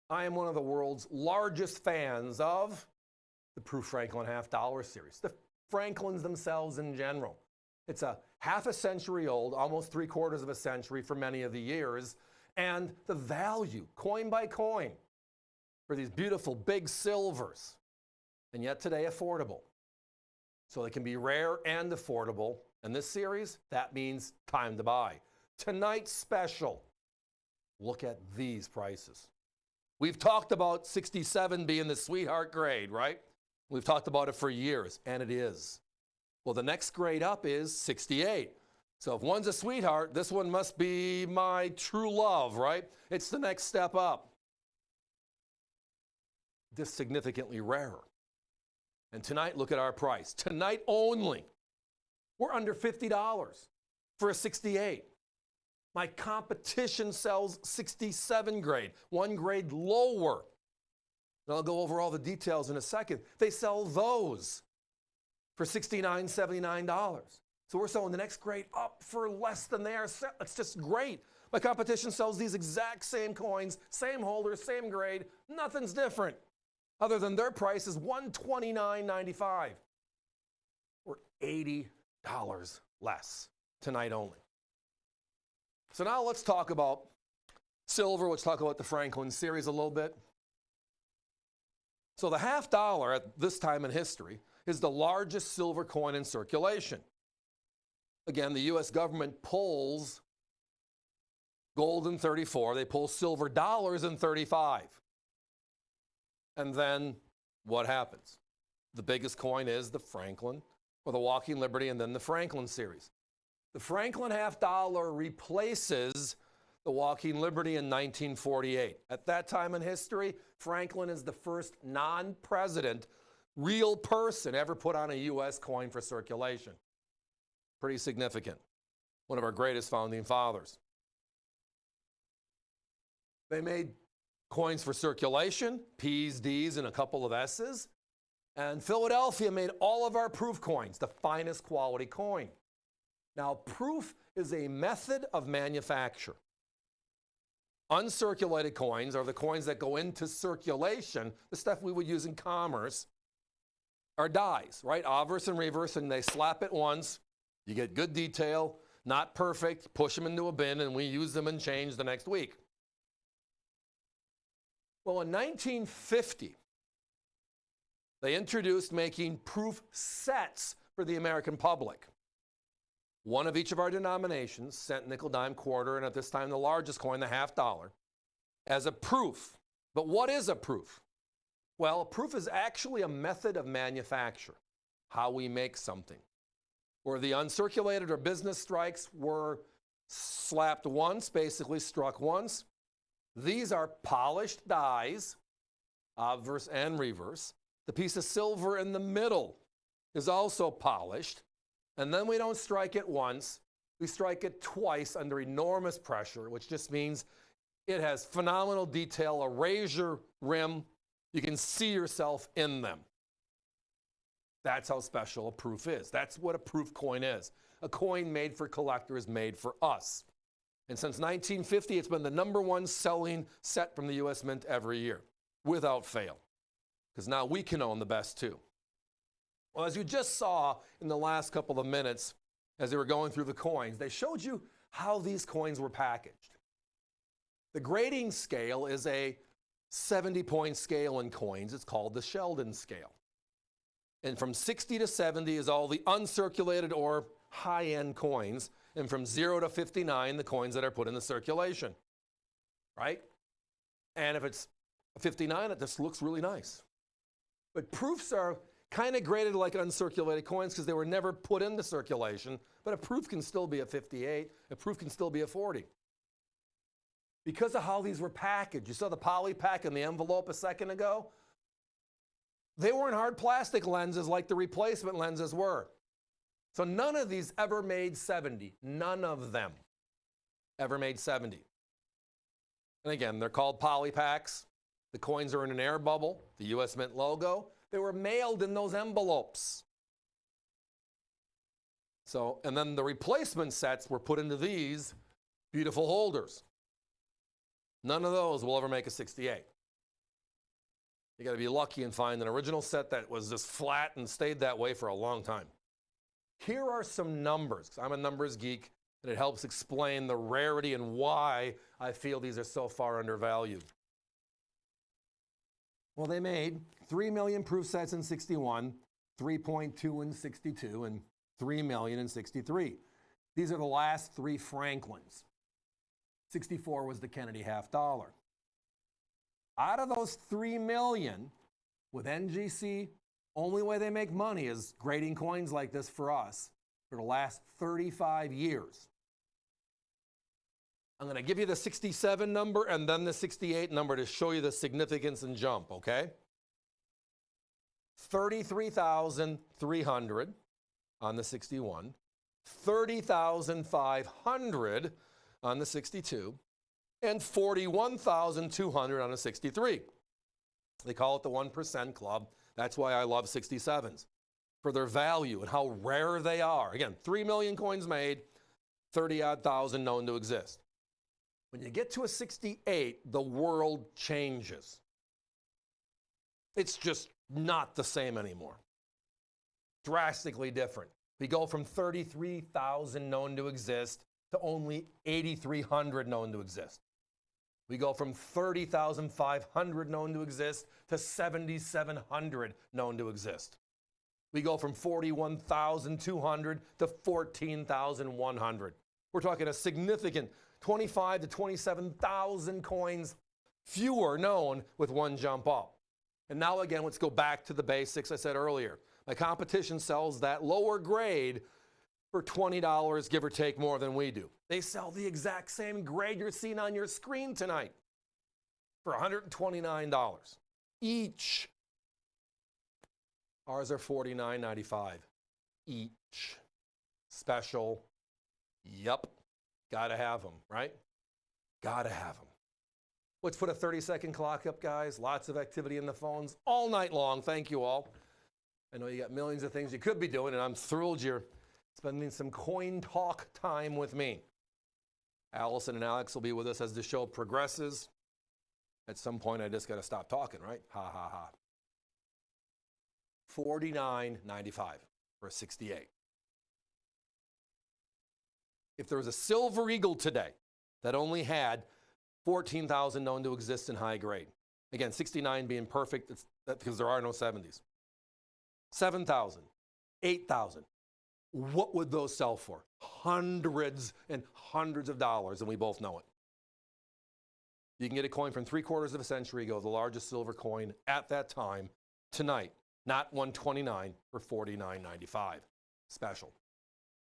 I am one of the world's largest fans of the Proof Franklin $half series, the Franklins themselves in general. It's a half a century old, almost 3/4 of a century for many of the years, and the value, coin by coin, for these beautiful big silvers, and yet today affordable. So they can be rare and affordable. And this series, that means time to buy. Tonight's special, look at these prices. We've talked about 67 being the sweetheart grade, right? We've talked about it for years, and it is. Well, the next grade up is 68. So if one's a sweetheart, this one must be my true love, right? It's the next step up. This significantly rarer. And tonight, look at our price. Tonight only, we're under $50 for a 68. My competition sells 67 grade, one grade lower. And I'll go over all the details in a second. They sell those for $69, $79. So we're selling the next grade up for less than they are. It's just great. My competition sells these exact same coins, same holders, same grade. Nothing's different, other than their price is $129.95. Or $80 less tonight only. So now let's talk about silver. Let's talk about the Franklin series a little bit. So the $half at this time in history is the largest silver coin in circulation. Again, the U.S. government pulls gold in 34. They pull silver dollars in 35. And then what happens? The biggest coin is the Franklin, or the Walking Liberty, and then the Franklin series. The Franklin $half replaces the Walking Liberty in 1948. At that time in history, Franklin is the first non-president, real person ever put on a U.S. coin for circulation. Pretty significant. One of our greatest founding fathers. They made coins for circulation, P's, D's, and a couple of S's. And Philadelphia made all of our proof coins, the finest quality coin. Now, proof is a method of manufacture. Uncirculated coins are the coins that go into circulation, the stuff we would use in commerce, are dies, right? Obverse and reverse, and they slap it once. You get good detail, not perfect, push them into a bin, and we use them and change the next week. Well, in 1950, they introduced making proof sets for the American public. One of each of our denominations, cent, nickel, dime, quarter, and at this time the largest coin, the $half, as a proof. But what is a proof? Well, a proof is actually a method of manufacture, how we make something. Where the uncirculated or business strikes were slapped once, basically struck once. These are polished dies, obverse and reverse. The piece of silver in the middle is also polished. And then we don't strike it once, we strike it twice under enormous pressure, which just means it has phenomenal detail, a razor rim. You can see yourself in them. That's how special a proof is. That's what a proof coin is. A coin made for collectors, made for us. And since 1950, it's been the #1 selling set from the U.S. Mint every year, without fail. Because now we can own the best too. Well, as you just saw in the last couple of minutes, as they were going through the coins, they showed you how these coins were packaged. The grading scale is a 70-point scale in coins. It's called the Sheldon scale. And from 60 to 70 is all the uncirculated or high-end coins. And from 0 to 59, the coins that are put in the circulation, right? And if it's 59, it just looks really nice. But proofs are kind of graded like uncirculated coins because they were never put into circulation, but a proof can still be a 58, a proof can still be a 40. Because of how these were packaged, you saw the poly pack in the envelope a second ago? They weren't hard plastic lenses like the replacement lenses were. So none of these ever made 70. None of them ever made 70. And again, they're called poly packs. The coins are in an air bubble, the U.S. Mint logo. They were mailed in those envelopes. So, and then the replacement sets were put into these beautiful holders. None of those will ever make a 68. You got to be lucky and find an original set that was just flat and stayed that way for a long time. Here are some numbers, 'cause I'm a numbers geek, and it helps explain the rarity and why I feel these are so far undervalued. Well, they made 3 million proof sets in 61, 3.2 in 62, and 3 million in 63. These are the last three Franklins. 64 was the Kennedy half dollar. Out of those 3 million, with NGC, only way they make money is grading coins like this for us for the last 35 years. I'm going to give you the 67 number and then the 68 number to show you the significance and jump, okay? 33,300 on the 61, 30,500 on the 62, and 41,200 on a 63. They call it the 1% club. That's why I love 67s, for their value and how rare they are. Again, 3 million coins made, 30-odd thousand known to exist. When you get to a 68, the world changes. It's just not the same anymore. Drastically different. We go from 33,000 known to exist to only 8,300 known to exist. We go from 30,500 known to exist to 7,700 known to exist. We go from 41,200 to 14,100. We're talking a significant 25 to 27,000 coins fewer known with one jump up. And now again, let's go back to the basics I said earlier. My competition sells that lower grade for $20, give or take more than we do. They sell the exact same grade you're seeing on your screen tonight for $129 each. Ours are $49.95 each. Special. Yep. Gotta have them, right? Gotta have them. Let's put a 30-second clock up, guys. Lots of activity in the phones all night long. Thank you all. I know you got millions of things you could be doing, and I'm thrilled you're spending some coin talk time with me. Allison and Alex will be with us as the show progresses. At some point, I just got to stop talking, right? Ha, ha, ha. $49.95 for a 68. If there was a silver eagle today that only had 14,000 known to exist in high grade, again, 69 being perfect because there are no 70s, 7,000, 8,000, what would those sell for? Hundreds and hundreds of dollars, and we both know it. You can get a coin from 3/4 of a century ago, the largest silver coin at that time, tonight, not $129 for $49.95. Special.